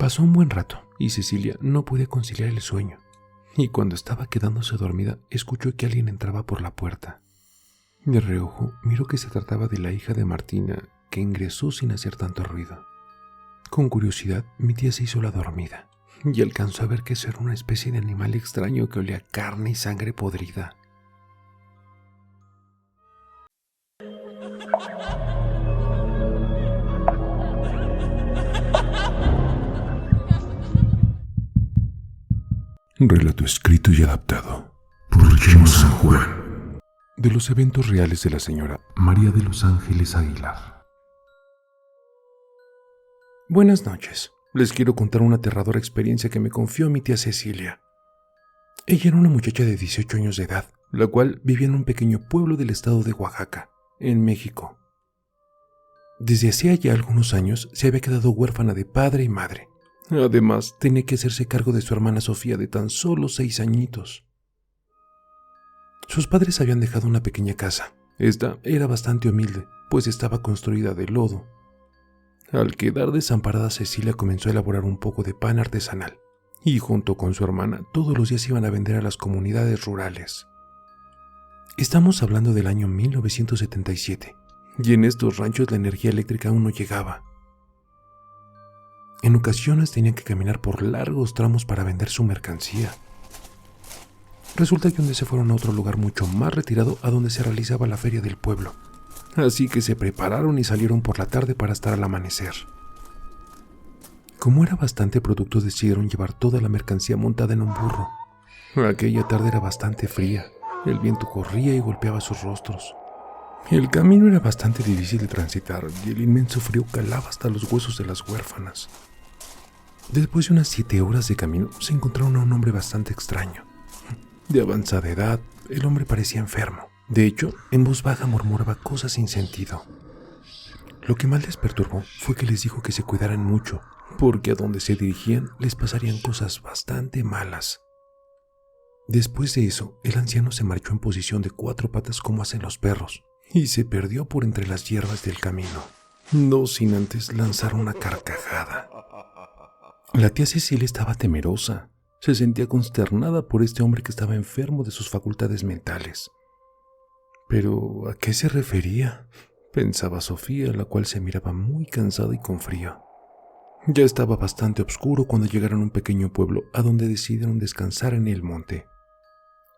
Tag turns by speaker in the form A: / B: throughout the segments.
A: Pasó un buen rato y Cecilia no podía conciliar el sueño, y cuando estaba quedándose dormida escuchó que alguien entraba por la puerta. De reojo miró que se trataba de la hija de Martina, que ingresó sin hacer tanto ruido. Con curiosidad, mi tía se hizo la dormida y alcanzó a ver que eso era una especie de animal extraño que olía a carne y sangre podrida. Relato escrito y adaptado por Chema San Juan, de los eventos reales de la señora María de los Ángeles Aguilar. Buenas noches. Les quiero contar una aterradora experiencia que me confió mi tía Cecilia. Ella era una muchacha de 18 años de edad, la cual vivía en un pequeño pueblo del estado de Oaxaca, en México. Desde hacía ya algunos años se había quedado huérfana de padre y madre. Además, tenía que hacerse cargo de su hermana Sofía de tan solo 6 añitos. Sus padres habían dejado una pequeña casa. Esta era bastante humilde, pues estaba construida de lodo. Al quedar desamparada, Cecilia comenzó a elaborar un poco de pan artesanal, y junto con su hermana todos los días iban a vender a las comunidades rurales. Estamos hablando del año 1977, y en estos ranchos la energía eléctrica aún no llegaba. En ocasiones tenían que caminar por largos tramos para vender su mercancía. Resulta que un día se fueron a otro lugar mucho más retirado a donde se realizaba la feria del pueblo. Así que se prepararon y salieron por la tarde para estar al amanecer. Como era bastante producto, decidieron llevar toda la mercancía montada en un burro. Aquella tarde era bastante fría, el viento corría y golpeaba sus rostros. El camino era bastante difícil de transitar y el inmenso frío calaba hasta los huesos de las huérfanas. Después de unas 7 horas de camino, se encontraron a un hombre bastante extraño. De avanzada edad, el hombre parecía enfermo. De hecho, en voz baja murmuraba cosas sin sentido. Lo que más les perturbó fue que les dijo que se cuidaran mucho, porque a donde se dirigían les pasarían cosas bastante malas. Después de eso, el anciano se marchó en posición de 4 patas como hacen los perros, y se perdió por entre las hierbas del camino, no sin antes lanzar una carcajada. La tía Cecilia estaba temerosa. Se sentía consternada por este hombre que estaba enfermo de sus facultades mentales. ¿Pero a qué se refería?, pensaba Sofía, la cual se miraba muy cansada y con frío. Ya estaba bastante oscuro cuando llegaron a un pequeño pueblo a donde decidieron descansar en el monte.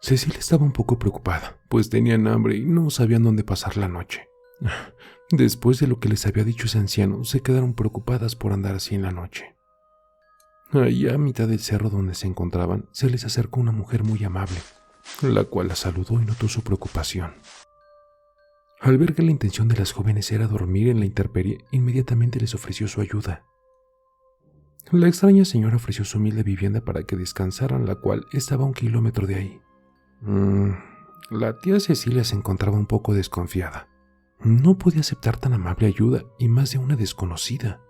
A: Cecilia estaba un poco preocupada, pues tenían hambre y no sabían dónde pasar la noche. Después de lo que les había dicho ese anciano, se quedaron preocupadas por andar así en la noche. Allá a mitad del cerro donde se encontraban, se les acercó una mujer muy amable, la cual la saludó y notó su preocupación. Al ver que la intención de las jóvenes era dormir en la intemperie, inmediatamente les ofreció su ayuda. La extraña señora ofreció su humilde vivienda para que descansaran, la cual estaba a 1 kilómetro de ahí. La tía Cecilia se encontraba un poco desconfiada. No podía aceptar tan amable ayuda y más de una desconocida.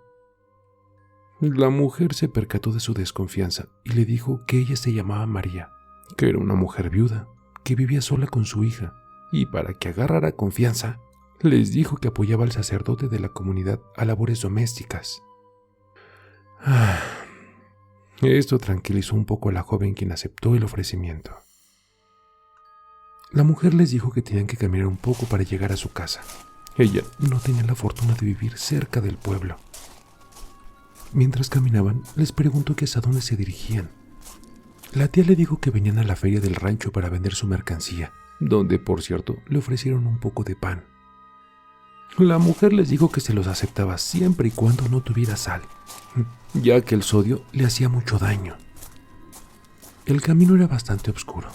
A: La mujer se percató de su desconfianza y le dijo que ella se llamaba María, que era una mujer viuda, que vivía sola con su hija, y para que agarrara confianza, les dijo que apoyaba al sacerdote de la comunidad a labores domésticas. Esto tranquilizó un poco a la joven, quien aceptó el ofrecimiento. La mujer les dijo que tenían que caminar un poco para llegar a su casa. Ella no tenía la fortuna de vivir cerca del pueblo. Mientras caminaban, les preguntó que hasta dónde se dirigían. La tía le dijo que venían a la feria del rancho para vender su mercancía, donde, por cierto, le ofrecieron un poco de pan. La mujer les dijo que se los aceptaba siempre y cuando no tuviera sal, ya que el sodio le hacía mucho daño. El camino era bastante oscuro.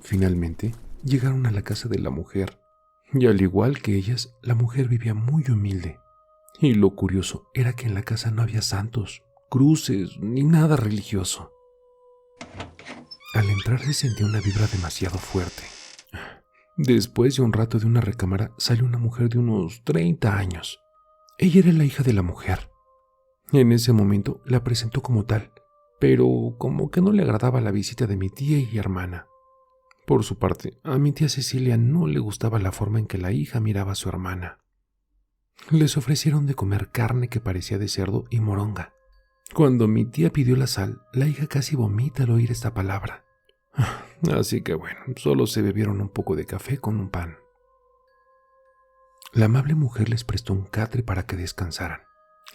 A: Finalmente, llegaron a la casa de la mujer, y al igual que ellas, la mujer vivía muy humilde. Y lo curioso era que en la casa no había santos, cruces, ni nada religioso. Al entrar se sentía una vibra demasiado fuerte. Después de un rato de una recámara salió una mujer de unos 30 años. Ella era la hija de la mujer. En ese momento la presentó como tal, pero como que no le agradaba la visita de mi tía y hermana. Por su parte, a mi tía Cecilia no le gustaba la forma en que la hija miraba a su hermana. Les ofrecieron de comer carne que parecía de cerdo y moronga, Cuando mi tía pidió la sal, la hija casi vomita al oír esta palabra. Así que bueno, solo se bebieron un poco de café con un pan. La amable mujer les prestó un catre para que descansaran.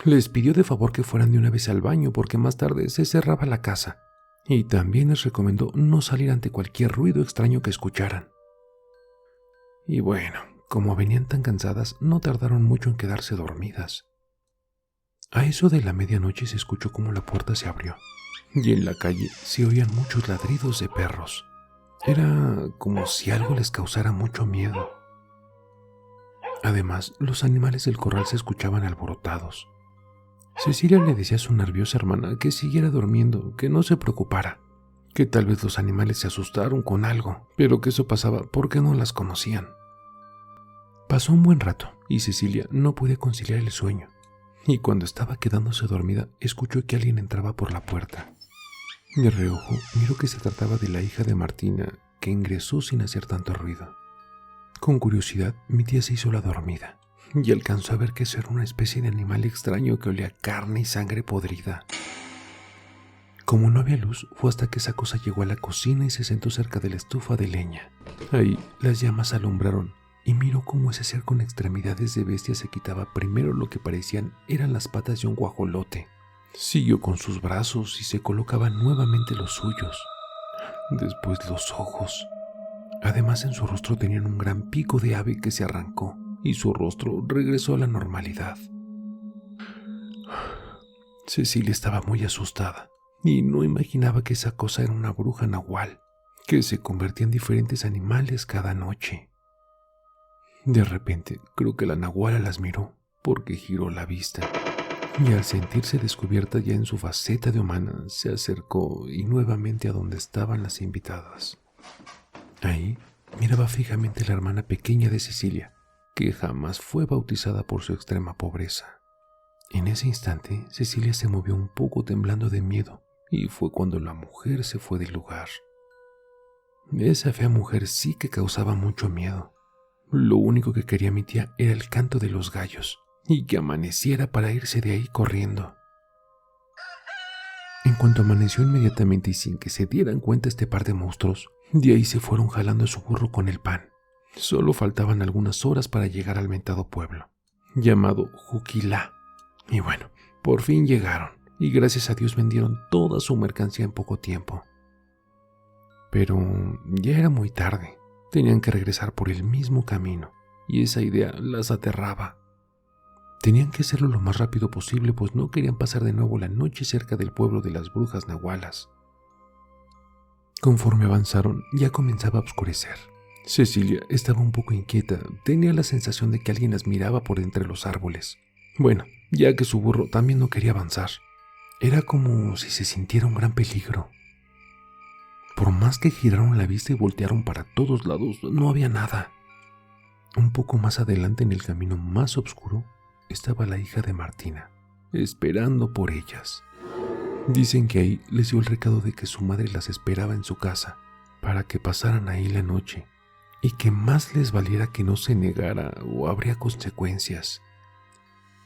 A: Les pidió de favor que fueran de una vez al baño porque más tarde se cerraba la casa, y también les recomendó no salir ante cualquier ruido extraño que escucharan. Y bueno, como venían tan cansadas, no tardaron mucho en quedarse dormidas. A eso de la medianoche se escuchó como la puerta se abrió, y en la calle se oían muchos ladridos de perros. Era como si algo les causara mucho miedo. Además, los animales del corral se escuchaban alborotados. Cecilia le decía a su nerviosa hermana que siguiera durmiendo, que no se preocupara, que tal vez los animales se asustaron con algo, pero que eso pasaba porque no las conocían. Pasó un buen rato y Cecilia no podía conciliar el sueño, y cuando estaba quedándose dormida escuchó que alguien entraba por la puerta. De reojo miró que se trataba de la hija de Martina, que ingresó sin hacer tanto ruido. Con curiosidad, mi tía se hizo la dormida y alcanzó a ver que eso era una especie de animal extraño que olía a carne y sangre podrida. Como no había luz, fue hasta que esa cosa llegó a la cocina y se sentó cerca de la estufa de leña. Ahí las llamas alumbraron y miró cómo ese ser con extremidades de bestia se quitaba primero lo que parecían eran las patas de un guajolote. Siguió con sus brazos y se colocaba nuevamente los suyos. Después los ojos. Además, en su rostro tenían un gran pico de ave que se arrancó y su rostro regresó a la normalidad. Cecilia estaba muy asustada y no imaginaba que esa cosa era una bruja nahual que se convertía en diferentes animales cada noche. De repente, creo que la nahuala las miró porque giró la vista y al sentirse descubierta ya en su faceta de humana, se acercó y nuevamente a donde estaban las invitadas. Ahí miraba fijamente a la hermana pequeña de Cecilia, que jamás fue bautizada por su extrema pobreza. En ese instante, Cecilia se movió un poco temblando de miedo, y fue cuando la mujer se fue del lugar. Esa fea mujer sí que causaba mucho miedo. Lo único que quería mi tía era el canto de los gallos, y que amaneciera para irse de ahí corriendo. En cuanto amaneció inmediatamente y sin que se dieran cuenta este par de monstruos, de ahí se fueron jalando a su burro con el pan. Solo faltaban algunas horas para llegar al mentado pueblo, llamado Juquilá. Y bueno, por fin llegaron, y gracias a Dios vendieron toda su mercancía en poco tiempo. Pero ya era muy tarde, tenían que regresar por el mismo camino, y esa idea las aterraba. Tenían que hacerlo lo más rápido posible, pues no querían pasar de nuevo la noche cerca del pueblo de las brujas nahualas. Conforme avanzaron, ya comenzaba a oscurecer. Cecilia estaba un poco inquieta, tenía la sensación de que alguien las miraba por entre los árboles. Bueno, ya que su burro también no quería avanzar. Era como si se sintiera un gran peligro. Por más que giraron la vista y voltearon para todos lados, no había nada. Un poco más adelante, en el camino más oscuro, estaba la hija de Martina, esperando por ellas. Dicen que ahí les dio el recado de que su madre las esperaba en su casa, para que pasaran ahí la noche, y que más les valiera que no se negara o habría consecuencias.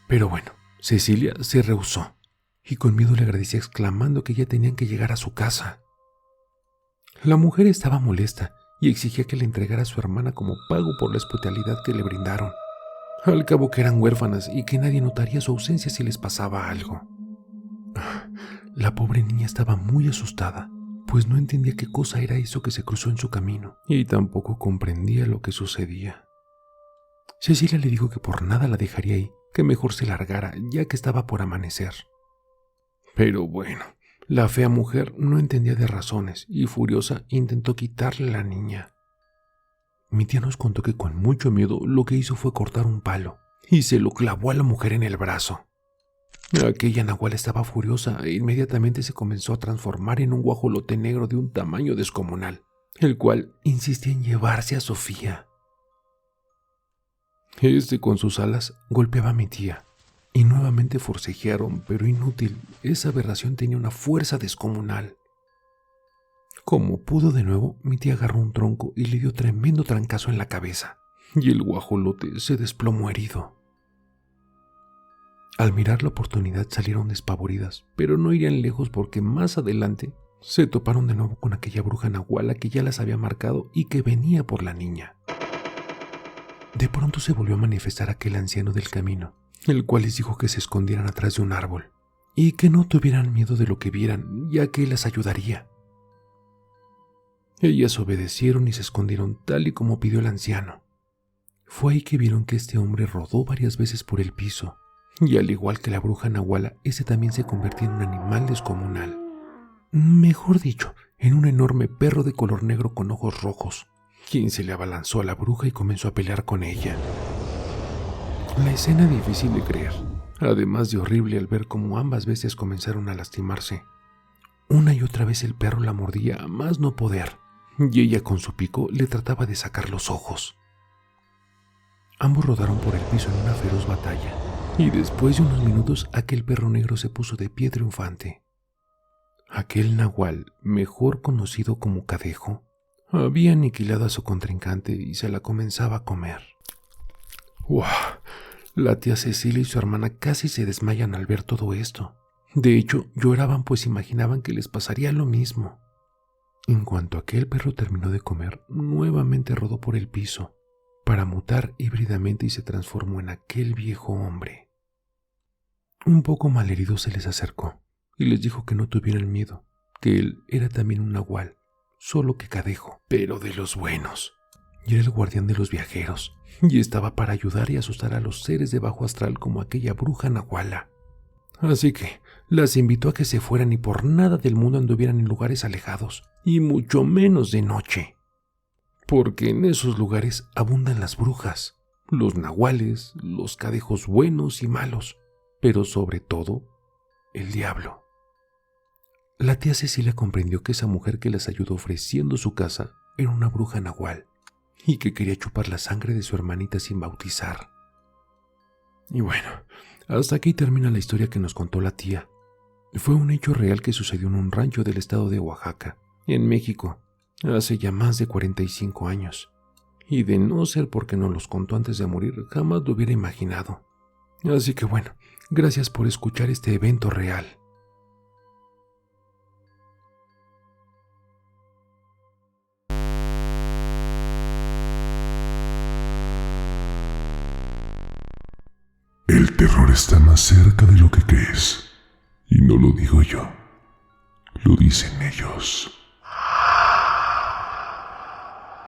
A: Pero bueno, Cecilia se rehusó, y con miedo le agradecía exclamando que ya tenían que llegar a su casa. La mujer estaba molesta y exigía que le entregara a su hermana como pago por la hospitalidad que le brindaron. Al cabo que eran huérfanas y que nadie notaría su ausencia si les pasaba algo. La pobre niña estaba muy asustada, pues no entendía qué cosa era eso que se cruzó en su camino, y tampoco comprendía lo que sucedía. Cecilia le dijo que por nada la dejaría ahí, que mejor se largara, ya que estaba por amanecer. Pero bueno, la fea mujer no entendía de razones, y furiosa intentó quitarle a la niña. Mi tía nos contó que con mucho miedo lo que hizo fue cortar un palo, y se lo clavó a la mujer en el brazo. Aquella nahual estaba furiosa e inmediatamente se comenzó a transformar en un guajolote negro de un tamaño descomunal, el cual insistía en llevarse a Sofía. Este con sus alas golpeaba a mi tía, y nuevamente forcejearon, pero inútil, esa aberración tenía una fuerza descomunal. Como pudo de nuevo, mi tía agarró un tronco y le dio tremendo trancazo en la cabeza, y el guajolote se desplomó herido. Al mirar la oportunidad salieron despavoridas, pero no irían lejos porque más adelante se toparon de nuevo con aquella bruja nahuala que ya las había marcado y que venía por la niña. De pronto se volvió a manifestar aquel anciano del camino, el cual les dijo que se escondieran atrás de un árbol y que no tuvieran miedo de lo que vieran, ya que él las ayudaría. Ellas obedecieron y se escondieron tal y como pidió el anciano. Fue ahí que vieron que este hombre rodó varias veces por el piso, y al igual que la bruja nahuala, ese también se convertía en un animal descomunal. Mejor dicho, en un enorme perro de color negro con ojos rojos, quien se le abalanzó a la bruja y comenzó a pelear con ella. La escena difícil de creer, además de horrible al ver cómo ambas bestias comenzaron a lastimarse. Una y otra vez el perro la mordía a más no poder, y ella con su pico le trataba de sacar los ojos. Ambos rodaron por el piso en una feroz batalla, y después de unos minutos aquel perro negro se puso de pie triunfante. Aquel nahual, mejor conocido como Cadejo, había aniquilado a su contrincante y se la comenzaba a comer. ¡Wow! La tía Cecilia y su hermana casi se desmayan al ver todo esto. De hecho, lloraban pues imaginaban que les pasaría lo mismo. En cuanto aquel perro terminó de comer, nuevamente rodó por el piso, para mutar híbridamente y se transformó en aquel viejo hombre. Un poco malherido se les acercó y les dijo que no tuvieran miedo, que él era también un nahual, solo que Cadejo, pero de los buenos. Y era el guardián de los viajeros, y estaba para ayudar y asustar a los seres de bajo astral como aquella bruja nahuala. Así que las invitó a que se fueran y por nada del mundo anduvieran en lugares alejados, y mucho menos de noche. Porque en esos lugares abundan las brujas, los nahuales, los cadejos buenos y malos, pero sobre todo, el diablo. La tía Cecilia comprendió que esa mujer que las ayudó ofreciendo su casa era una bruja nahual y que quería chupar la sangre de su hermanita sin bautizar. Y bueno, hasta aquí termina la historia que nos contó la tía. Fue un hecho real que sucedió en un rancho del estado de Oaxaca, en México, hace ya más de 45 años. Y de no ser porque nos los contó antes de morir, jamás lo hubiera imaginado. Así que bueno, gracias por escuchar este evento real.
B: El terror está más cerca de lo que crees. Y no lo digo yo, lo dicen ellos.